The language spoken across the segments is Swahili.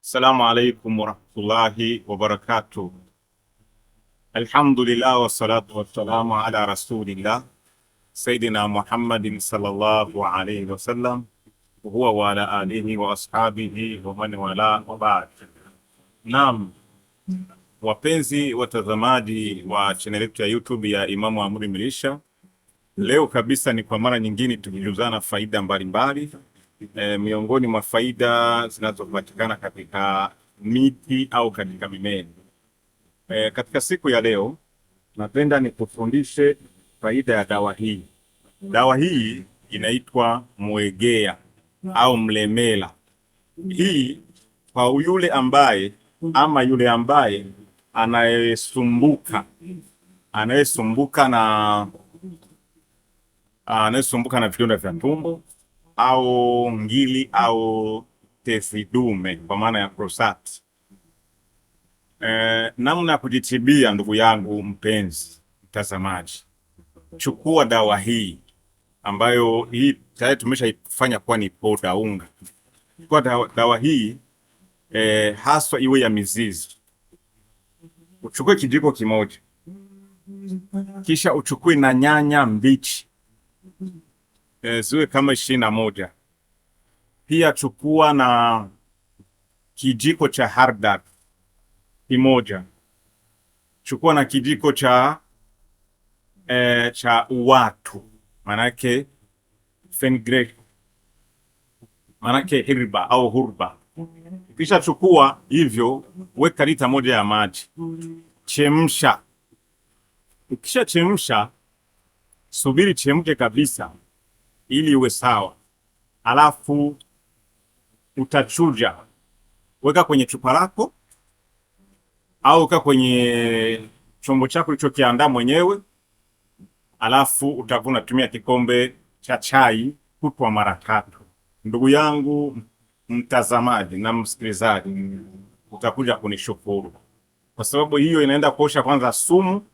Assalamu alaikum warahmatullahi wabarakatuh. Alhamdulillah wassalatu wassalamu ala rasulillah Sayyidina Muhammadin sallallahu alayhi wasallam huwa wa ala alihi wa ashabihi wa man wala wa ba'd. Naam, wapenzi watazamaji wa channel yetu ya YouTube ya Imamu Amri Mrisha, leo kabisa ni kwa mara nyingine tukijuzana faida mbalimbali miongoni mwa faida zinazopatikana katika miti au katika mimea. Katika siku ya leo napenda nikufundishe faida ya dawa hii. Dawa hii inaitwa mwegea au mlemela. Hii kwa yule ambaye anayesumbuka na vidonda vya tumbo au ngili au tezi dume kwa maana ya prostate. Namna ya kujitibia, ndugu yangu mpenzi mtazamaji, chukua dawa hii ambayo hii tayari tumeshaifanya kuwa ni poda unga. Chukua dawa hii haswa iwe ya mizizi. Uchukue kijiko kimoja, kisha uchukue na nyanya mbichi ziwe kama 21. Pia chukua na kijiko cha hardar kimoja. Chukua na kijiko cha uwatu, manake fenugreek, manake hirba au hurba. Kisha chukua hivyo, weka lita moja ya maji, chemsha. Ukisha chemsha, subiri chemke kabisa ili iwe sawa. Alafu utachuja, weka kwenye chupa lako au weka kwenye chombo chako ulichokiandaa mwenyewe. Alafu utakuwa unatumia kikombe cha chai kutwa mara 3. Ndugu yangu mtazamaji na msikilizaji, utakuja kunishukuru, kwa sababu hiyo inaenda kuosha kwanza sumu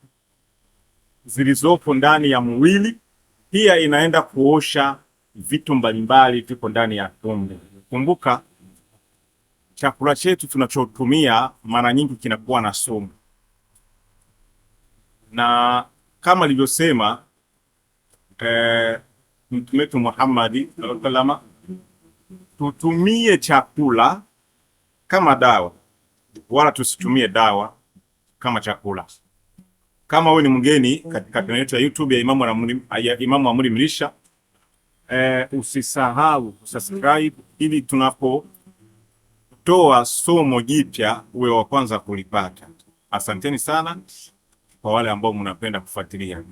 zilizopo ndani ya mwili, pia inaenda kuosha vitu mbalimbali viko ndani ya tumbo. Kumbuka, chakula chetu tunachotumia mara nyingi kinakuwa na sumu, na kama alivyosema Mtume wetu Muhammad sallallahu alaihi wasallam, tutumie chakula kama dawa, wala tusitumie dawa kama chakula. Kama wewe ni mgeni katika channel yetu ya YouTube ya Imamu Amri Mrisha, usisahau kusubscribe ili tunapotoa somo jipya uwe wa kwanza kulipata. Asanteni sana kwa wale ambao mnapenda kufuatilia.